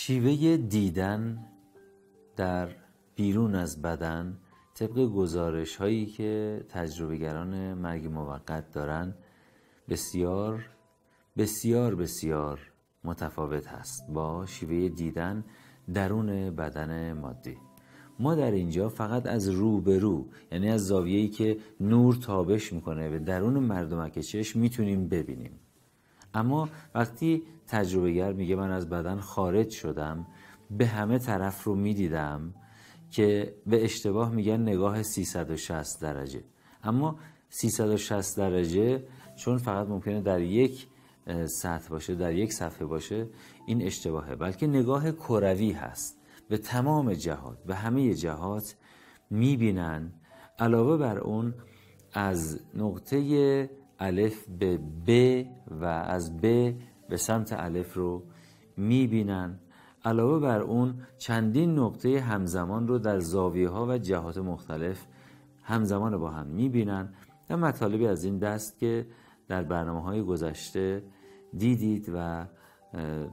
شیوه دیدن در بیرون از بدن طبق گزارش هایی که تجربه‌گران مرگ موقت دارن بسیار بسیار بسیار متفاوت هست با شیوه دیدن درون بدن مادی. ما در اینجا فقط از رو به رو، یعنی از زاویه‌ای که نور تابش میکنه به درون مردمک چشم میتونیم ببینیم. اما وقتی تجربه‌گر میگه من از بدن خارج شدم، به همه طرف رو میدیدم که به اشتباه میگن نگاه 360 درجه. اما 360 درجه چون فقط ممکنه در یک سطح باشه، در یک صفحه باشه، این اشتباهه، بلکه نگاه کروی هست، به تمام جهات، به همه جهات میبینن. علاوه بر اون از نقطه الف به ب و از ب به سمت الف رو میبینن. علاوه بر اون چندین نقطه همزمان رو در زاویه ها و جهات مختلف همزمان با هم میبینن و مطالبی از این دست که در برنامه‌های گذشته دیدید و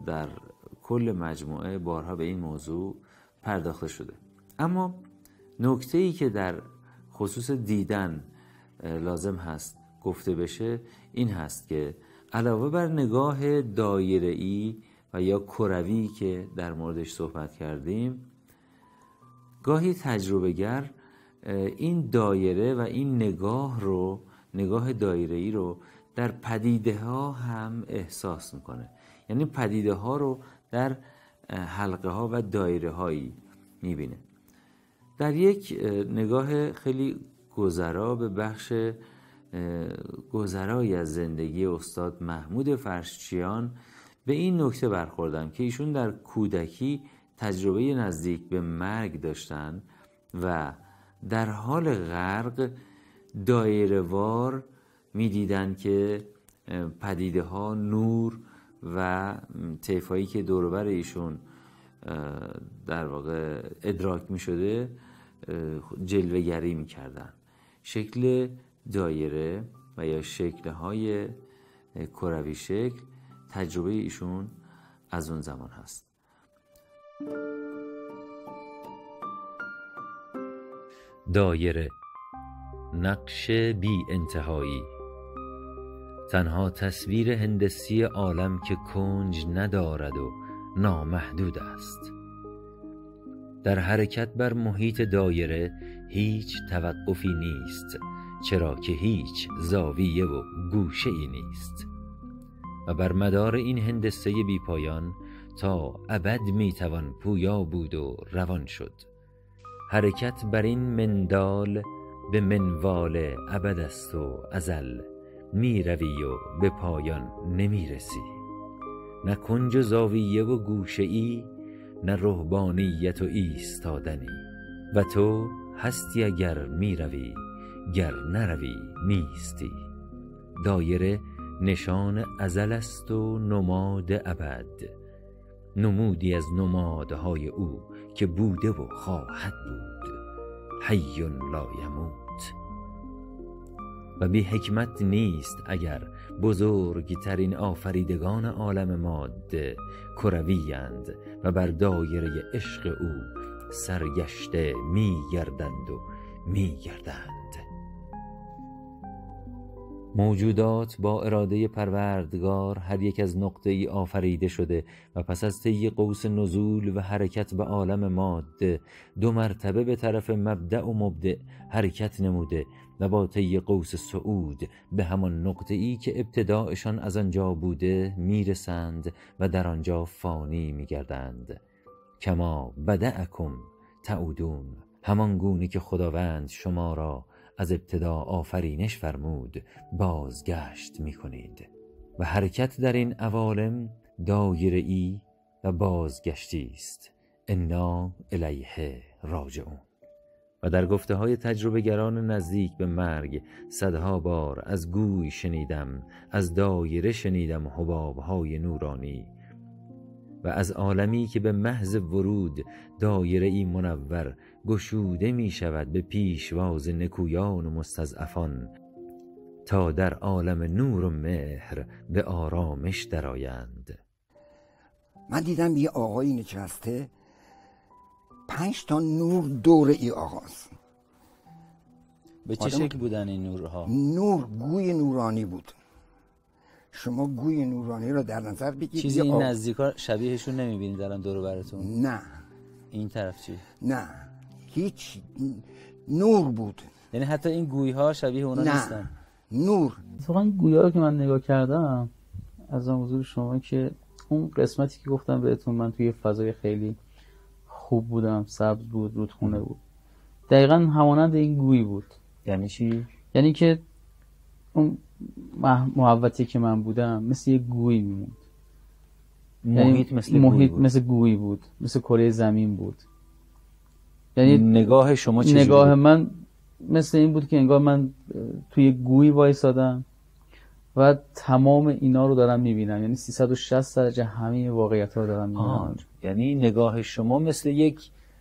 در کل مجموعه بارها به این موضوع پرداخته شده. اما نکته‌ای که در خصوص دیدن لازم هست گفته بشه این هست که علاوه بر نگاه دایره‌ای و یا کروی که در موردش صحبت کردیم، گاهی تجربه‌گر این دایره و این نگاه دایره‌ای رو در پدیده ها هم احساس میکنه. یعنی پدیده ها رو در حلقه ها و دایره هایی میبینه. در یک نگاه خیلی گذرا به بخش گذرایی از زندگی استاد محمود فرشچیان به این نکته برخوردم که ایشون در کودکی تجربه نزدیک به مرگ داشتن و در حال غرق دایره‌وار می‌دیدن که پدیده ها، نور و طیفایی که دور و بر ایشون در واقع ادراک می‌شده جلوه‌گری می‌کردن. شکل دایره و یا شکل‌های کروی شکل تجربه ایشون از اون زمان هست. دایره، نقش بی انتهایی، تنها تصویر هندسی عالم که کنج ندارد و نامحدود است. در حرکت بر محیط دایره هیچ توقفی نیست، چرا که هیچ زاویه و گوشه ای نیست و بر مدار این هندسه بی پایان تا ابد میتوان پویا بود و روان شد. حرکت بر این مندال به منوال ابد است و ازل، میروی و به پایان نمیرسی. نه کنج و زاویه و گوشه ای، نه رهبانیت و ایستادنی. و تو هستی اگر میروی، گر نروی نیستی. دایره نشان ازل است و نماد ابد، نمودی از نمادهای او که بوده و خواهد بود، حی لا یموت. و بی حکمت نیست اگر بزرگترین آفریدگان عالم ماده کروی‌اند و بر دایره عشق او سرگشته می‌گردند و می‌گردند. موجودات با اراده پروردگار هر یک از نقطه‌ای آفریده شده و پس از طی قوس نزول و حرکت به عالم ماده 2 مرتبه به طرف مبدأ و مبدأ حرکت نموده و با طی قوس صعود به همان نقطه‌ای که ابتداءشان از آنجا بوده میرسند و در آنجا فانی میگردند. کما بدأکم تعودون، همان گونه که خداوند شما را از ابتدا آفرینش فرمود بازگشت میکنید. و حرکت در این عوالم دایره‌ای و بازگشتی است. انا الیه راجعون. و در گفته های تجربه گران نزدیک به مرگ صدها بار از گوی شنیدم، از دایره شنیدم حباب های نورانی و از عالمی که به محض ورود دایره‌ای منور گشوده می شود به پیشواز نکویان و مستضعفان تا در عالم نور و مهر به آرامش درآیند. من دیدم یه آقایی نشسته 5 تا نور دور ای آقاست. به چه شکل بودن این نورها؟ نور گوی نورانی بود. شما گوی نورانی رو در نظر بگیرید. چیزی این نزدیکا شبیهشون نمیبینید الان دور و براتون؟ نه. این طرف چی؟ نه هیچ، نور بود. یعنی حتی این گوی ها شبیه اونا نیستن؟ نه نور. واقعا گویا رو که من نگاه کردم از حضور شما که اون قسمتی که گفتم بهتون من توی فضای خیلی خوب بودم، سبز بود، رودخونه بود، دقیقا همانند این گویی بود. یعنی چی؟ یعنی که اون محوطی که من بودم مثل یه گویی میموند. محیط مثل گویی بود، مثل کره زمین بود. یعنی نگاه شما چه نگاه بود؟ من مثل این بود که انگار من توی گویی وایسادم و تمام اینا رو دارم میبینم، یعنی 360 درجه همه واقعیت‌ها رو دارم میبینم. یعنی نگاه شما مثل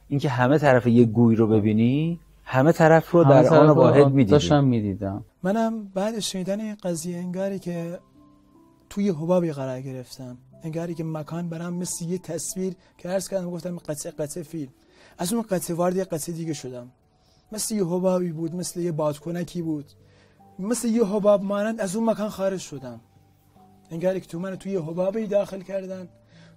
اینکه همه طرف یک گوی رو ببینی، همه طرف رو در آن واحد میدیدی. داشتم میدیدم. منم بعد شنیدن این قضیه انگاری که توی حبابی قرار گرفتم، انگاری که مکان برام مثل یه تصویر که عرض کردم گفتم قطعه فیلم، از اون قطعه وارد یه قطعه دیگه شدم. مثل یه حبابی بود، مثل یه بادکنکی بود، مثل یه حباب مانند از اون مکان خارج شدم. انگاری که تو من توی حبابی داخل کردن،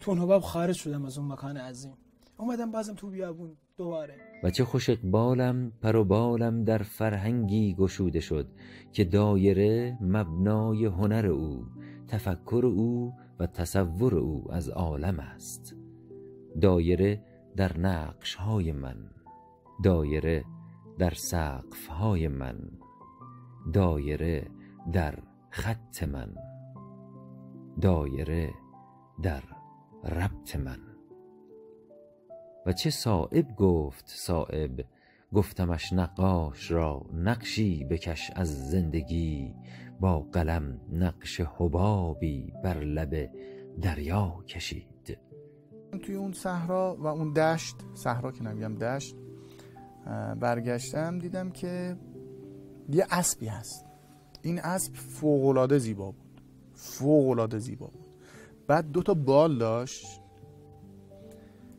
تو اون حباب خارج شدم از اون مکان عظیم. اومدم بازم تو بیابون دوباره. و چه خوش اقبالم پر و بالم در فرهنگی گشوده شد که دایره مبنای هنر او، تفکر او و تصور او از عالم است. دایره در نقش های من، دایره در سقف های من، دایره در خط من، دایره در ربط من. و چه صائب گفت صائب، گفتمش نقاش را نقشی بکش از زندگی، با قلم نقش حبابی بر لب دریا کشید. توی اون صحرا و اون دشت، صحرا که نمیگم دشت، برگشتم دیدم که یه اسبی هست. این اسب فوق‌العاده زیبا بود، فوق‌العاده زیبا بود. بعد 2 تا بال داشت.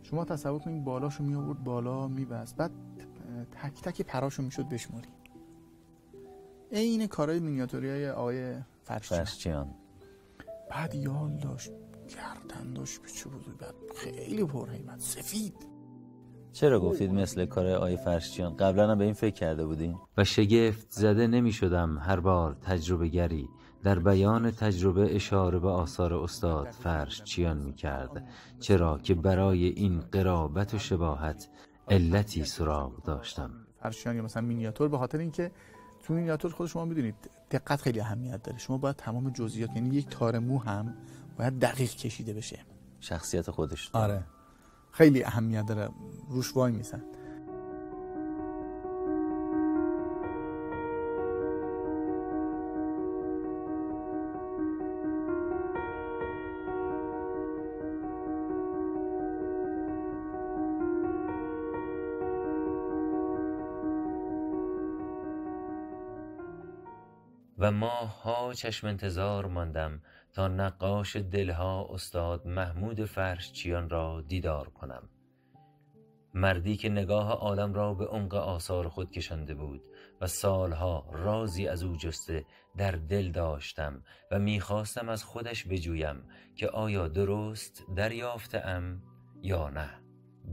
شما تصور کنید بالاشو می آورد بالا میبست، بعد تک تک پراشو میشد بشماری. این کارهای مینیاتوریای آقای فرشچیان. بعد یال داشت، گردن داشت، پیچه بود، بعد خیلی پرهیبت، سفید. چرا گفتید مثل کار آقای فرشچیان؟ قبلا هم به این فکر کرده بودین؟ و شگفت زده نمی شدم هر بار تجربه گری در بیان تجربه اشاره به آثار استاد فرشچیان می کرد، چرا که برای این قرابت و شباهت علتی سراغ داشتم. فرشچیان یا مثلا مینیاتور، به خاطر اینکه تو مینیاتور خود شما میدونید دقت خیلی اهمیت داره. شما باید تمام جزئیات، یعنی یک تار مو هم باید دقیق کشیده بشه. شخصیت خودش. آره خیلی اهمیت داره، روش وای میسن. و ماه‌ها چشم انتظار ماندم تا نقاش دلها استاد محمود فرشچیان را دیدار کنم. مردی که نگاه عالم را به عمق آثار خود کشانده بود و سالها رازی از او جسته در دل داشتم و میخواستم از خودش بجویم که آیا درست دریافتم یا نه.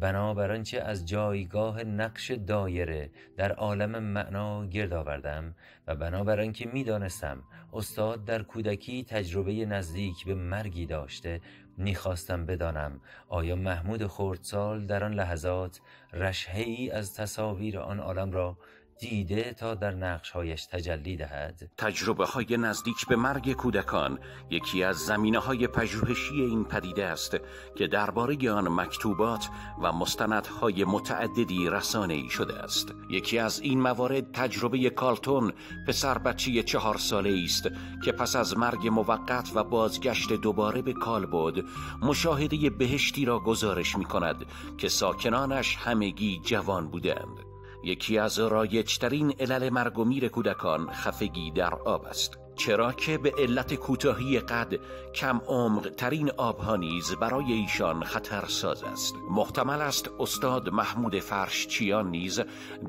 بنابر آنچه از جایگاه نقش دایره در عالم معنا گرد آوردم و بنابر آنکه میدانستم استاد در کودکی تجربه نزدیک به مرگی داشته، میخواستم بدانم آیا محمود خردسال در آن لحظات رشحه‌ای از تصاویر آن عالم را دیده تا در نقش‌هایش تجلی دهد. تجربه‌های نزدیک به مرگ کودکان یکی از زمینه‌های پژوهشی این پدیده است که درباره آن مکتوبات و مستندهای متعددی رسانه‌ای شده است. یکی از این موارد تجربه کالتون، پسر بچه 4 ساله‌ای است که پس از مرگ موقت و بازگشت دوباره به کالبد مشاهده بهشتی را گزارش می‌کند که ساکنانش همگی جوان بودند. یکی از رایج‌ترین علل مرگ و میر کودکان خفگی در آب است. چرا که به علت کوتاهی قد کم عمق ترین آبها نیز برای ایشان خطرساز است. محتمل است استاد محمود فرشچیان نیز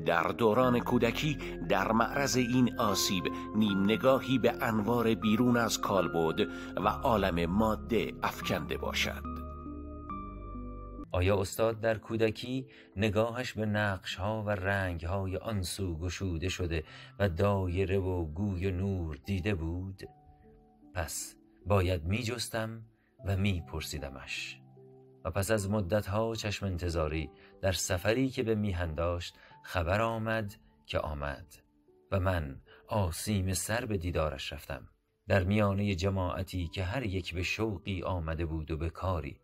در دوران کودکی در معرض این آسیب نیم نگاهی به انوار بیرون از کالبد و عالم ماده افکنده باشد. آیا استاد در کودکی نگاهش به نقش‌ها و رنگ‌های آن سو گشوده شده و دایره و گوی و نور دیده بود؟ پس باید می‌جستم و می‌پرسیدمش. و پس از مدت‌ها چشم انتظاری در سفری که به میهن داشت خبر آمد که آمد و من آسیم سر به دیدارش رفتم، در میانه جماعتی که هر یک به شوقی آمده بود و به کاری،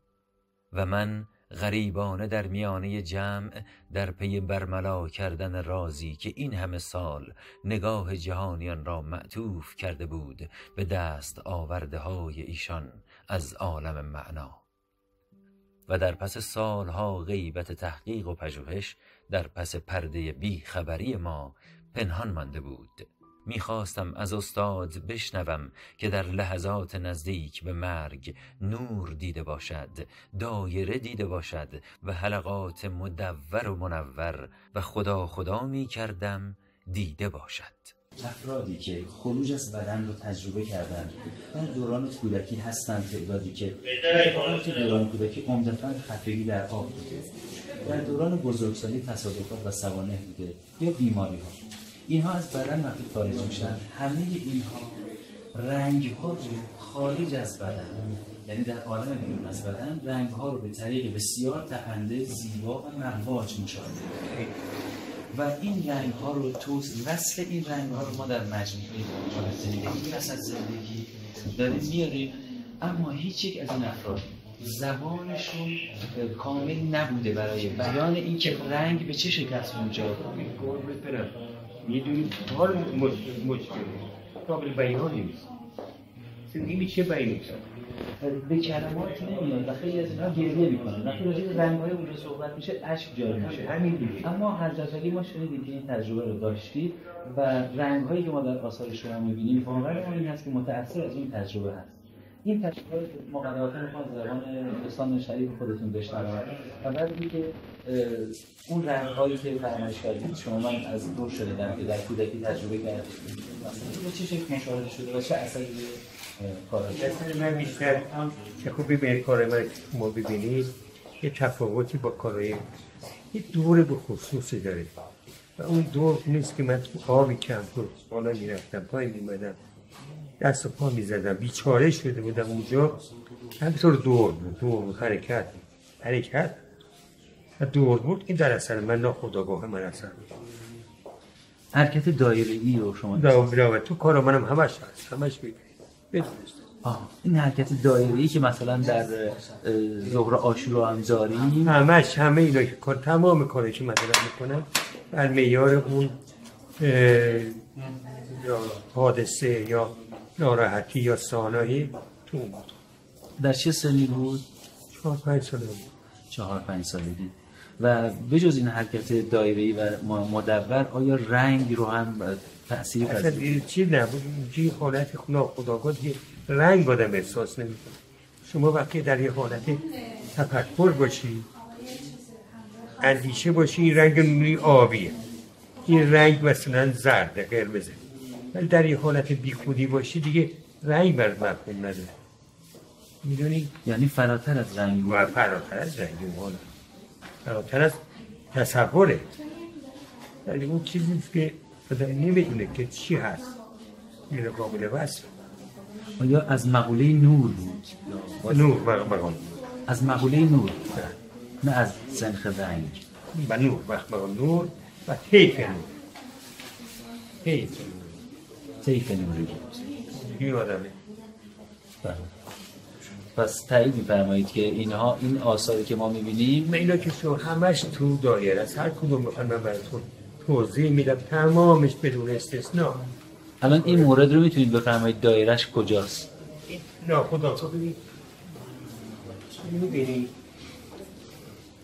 و من غریبانه در میانه جمع در پی برملا کردن رازی که این همه سال نگاه جهانیان را معطوف کرده بود به دست آورده های ایشان از عالم معنا. و در پس سالها غیبت تحقیق و پژوهش در پس پرده بی خبری ما پنهان مانده بود. میخواستم از استاد بشنوم که در لحظات نزدیک به مرگ نور دیده باشد، دایره دیده باشد و حلقات مدور و منور، و خدا می کردم دیده باشد. افرادی که خروج از بدن رو تجربه کردن در دوران کودکی هستند، تعدادی که در دوران کودکی عمدتاً خفگی در آب بوده، در دوران بزرگسالی تصادفات و سوانح بوده یا بیماری ها. اینها از بدن وقتی خارج میشن، همه اینها رنگ ها رو خارج از بدن، یعنی در عالم بیرون از بدن، رنگ ها رو به طریق بسیار تپنده، زیبا و مواج مشاهده. و این رنگ ها رو وصل این رنگ ها رو ما در مجموعه زندگی از زندگی داریم میاریم، اما هیچ یک از این افراد زبانشون کامل نبوده برای بیان این که رنگ به چه شکل است اونجا. میدونی حال مشکل قابل بیان نیست. این چه بیان نیست؟ به کلمات نمیاد و خیلی از اینها گریه میکنن. وقتی راجع به رنگ‌های اونجا صحبت میشه اشک جاری میشه. همین دیگه. اما حضرت علی ما شنیدیم که این تجربه رو داشتید و رنگ‌هایی که ما در آثار شما می‌بینیم واقعا این هست که متأثر از این تجربه هست. این تجربه مقدمات ما از زبان دوستان شریف خودتون بشنویم و بعد اینکه اون رنگ‌هایی که فرمایش کردید شما من از دور شنیدم که در کودکی تجربه کردید مثلا چه شکل مشاهده شده و چه اثری اصلا من بیشتر که خوب ببینید کار من ما ببینید یه تفاوتی با کارهای یه دور به خصوصی داره و اون دور نیست که من تو آبی کم کنم بالا میرفتم پای میمدم دست و پا میزدم بیچاره شده بودم اونجا همینطور دور بود حرکت و دور بود این در اثر من ناخودآگاه من اثر بود حرکت دایره‌ای رو شما تو کار منم همش هست همش این حرکت دایره‌ای که مثلا در ظهر عاشورا هم داریم همه اینا که تمام کاری که مثلا میکنم بر معیار اون یا حادثه یا ناراحتی یا سانایی تو بود. در چه سنی بود؟ 4-5 ساله بود. 4-5 سالگی. و بجز این حرکت دایره‌ای و مدور آیا رنگ رو هم تأثیری اصلا چی نبود؟ اینجوری حالت ناخودآگاه رنگ آدم احساس نمی‌کنه. شما وقتی در یه حالت تفکر باشی اندیشه باشی این رنگ نوری آبیه این رنگ مثلا زرده قرمزه ولی در یه حالت بیخودی باشی دیگه رنگ بر مفهوم نداره میدونی؟ یعنی فراتر از رنگ و فراتر از رنگ حالا فراتر از تصوره یعنی اون چیزیست که آدم نمیدونه که چی هست این قابل وصف آیا از مقوله نور بود؟ نور مقام از مقوله نور نه از سنخ رنگ و نور مقام نور و طیف نور طیف نوری بود این آدمه پس تایید می‌فرمایید که اینها این آثاری که ما می‌بینیم اینا که همش تو دایره است هر کدوم می‌خوام من براتون توضیح میدم تمامش بدون استثنا الان این مورد رو میتونید بفرمایید دایرهش کجاست؟ نه خدا تو ببین می‌بینی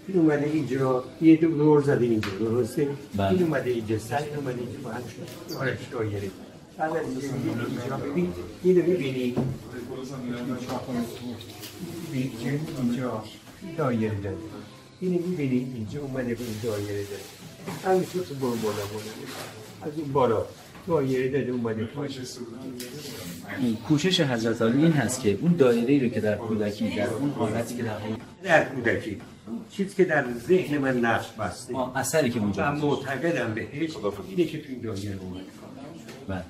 این اومده اینجا یه دور زده اینجا درسته این اومده اینجا سر اومده اینجا با همش دایره بعد از اینکه می‌بینی اینجا ببین اینو می‌بینی که اینجا دایره داره اینو می‌بینی اینجا اومده به این دایره داره همینطور تو بالا از این بالا دایره داده اومده پایین. کوشش حضرت علی این هست که اون دایره‌ای رو که در کودکی در اون حالتی که در کودکی چیزی که در ذهن من نقش بسته اثری که اونجا من معتقدم بهش اینه که تو این دایره اومده. بله